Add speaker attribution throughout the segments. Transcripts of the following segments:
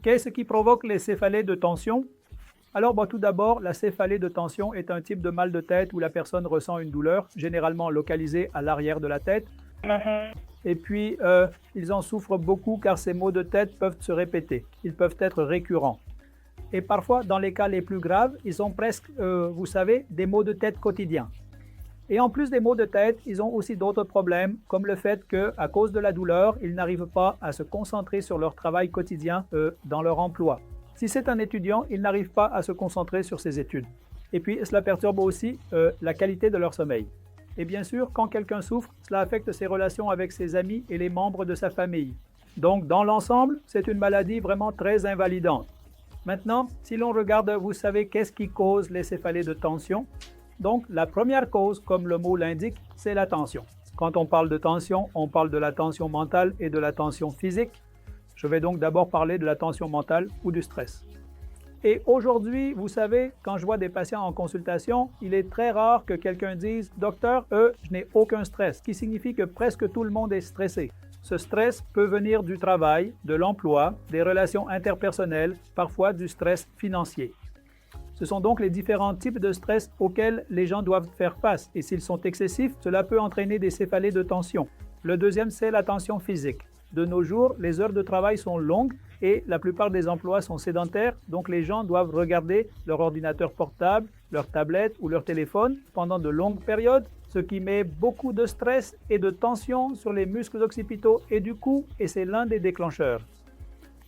Speaker 1: Qu'est-ce qui provoque les céphalées de tension? Alors, tout d'abord, la céphalée de tension est un type de mal de tête où la personne ressent une douleur, généralement localisée à l'arrière de la tête. Et puis, ils en souffrent beaucoup car ces maux de tête peuvent se répéter. Ils peuvent être récurrents. Et parfois, dans les cas les plus graves, ils sont presque, vous savez, des maux de tête quotidiens. Et en plus des maux de tête, ils ont aussi d'autres problèmes, comme le fait qu'à cause de la douleur, ils n'arrivent pas à se concentrer sur leur travail quotidien dans leur emploi. Si c'est un étudiant, il n'arrive pas à se concentrer sur ses études. Et puis, cela perturbe aussi la qualité de leur sommeil. Et bien sûr, quand quelqu'un souffre, cela affecte ses relations avec ses amis et les membres de sa famille. Donc, dans l'ensemble, c'est une maladie vraiment très invalidante. Maintenant, si l'on regarde, vous savez, qu'est-ce qui cause les céphalées de tension? Donc, la première cause, comme le mot l'indique, c'est la tension. Quand on parle de tension, on parle de la tension mentale et de la tension physique. Je vais donc d'abord parler de la tension mentale ou du stress. Et aujourd'hui, vous savez, quand je vois des patients en consultation, il est très rare que quelqu'un dise « Docteur, je n'ai aucun stress », ce qui signifie que presque tout le monde est stressé. Ce stress peut venir du travail, de l'emploi, des relations interpersonnelles, parfois du stress financier. Ce sont donc les différents types de stress auxquels les gens doivent faire face et s'ils sont excessifs, cela peut entraîner des céphalées de tension. Le deuxième, c'est la tension physique. De nos jours, les heures de travail sont longues et la plupart des emplois sont sédentaires, donc les gens doivent regarder leur ordinateur portable, leur tablette ou leur téléphone pendant de longues périodes, ce qui met beaucoup de stress et de tension sur les muscles occipitaux et du cou et c'est l'un des déclencheurs.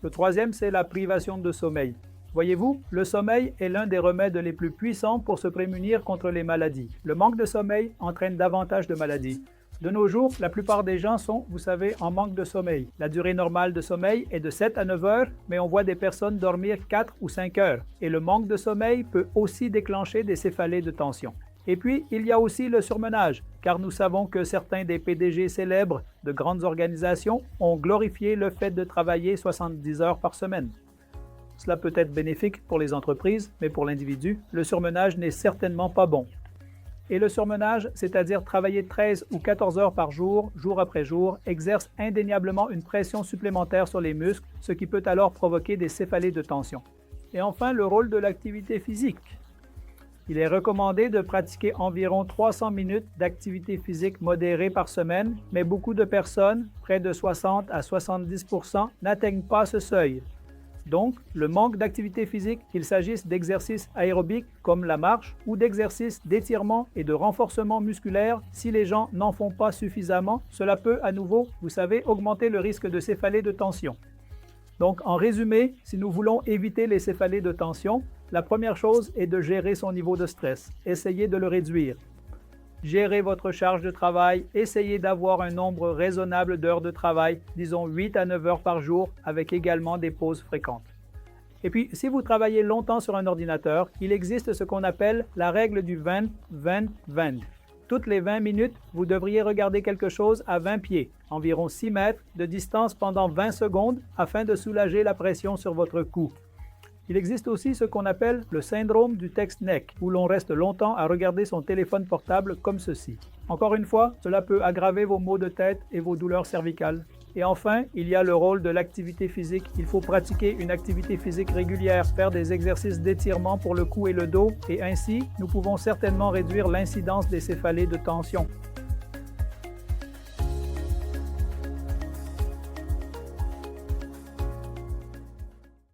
Speaker 1: Le troisième, c'est la privation de sommeil. Voyez-vous, le sommeil est l'un des remèdes les plus puissants pour se prémunir contre les maladies. Le manque de sommeil entraîne davantage de maladies. De nos jours, la plupart des gens sont, vous savez, en manque de sommeil. La durée normale de sommeil est de 7 à 9 heures, mais on voit des personnes dormir 4 ou 5 heures. Et le manque de sommeil peut aussi déclencher des céphalées de tension. Et puis, il y a aussi le surmenage, car nous savons que certains des PDG célèbres de grandes organisations ont glorifié le fait de travailler 70 heures par semaine. Cela peut être bénéfique pour les entreprises, mais pour l'individu, le surmenage n'est certainement pas bon. Et le surmenage, c'est-à-dire travailler 13 ou 14 heures par jour, jour après jour, exerce indéniablement une pression supplémentaire sur les muscles, ce qui peut alors provoquer des céphalées de tension. Et enfin, le rôle de l'activité physique. Il est recommandé de pratiquer environ 300 minutes d'activité physique modérée par semaine, mais beaucoup de personnes, près de 60 à 70%, n'atteignent pas ce seuil. Donc, le manque d'activité physique, qu'il s'agisse d'exercices aérobiques comme la marche ou d'exercices d'étirement et de renforcement musculaire, si les gens n'en font pas suffisamment, cela peut à nouveau, vous savez, augmenter le risque de céphalée de tension. Donc, en résumé, si nous voulons éviter les céphalées de tension, la première chose est de gérer son niveau de stress. Essayez de le réduire. Gérez votre charge de travail, essayez d'avoir un nombre raisonnable d'heures de travail, disons 8 à 9 heures par jour, avec également des pauses fréquentes. Et puis, si vous travaillez longtemps sur un ordinateur, il existe ce qu'on appelle la règle du 20-20-20. Toutes les 20 minutes, vous devriez regarder quelque chose à 20 pieds, environ 6 mètres de distance pendant 20 secondes, afin de soulager la pression sur votre cou. Il existe aussi ce qu'on appelle le syndrome du text-neck, où l'on reste longtemps à regarder son téléphone portable comme ceci. Encore une fois, cela peut aggraver vos maux de tête et vos douleurs cervicales. Et enfin, il y a le rôle de l'activité physique. Il faut pratiquer une activité physique régulière, faire des exercices d'étirement pour le cou et le dos, et ainsi, nous pouvons certainement réduire l'incidence des céphalées de tension.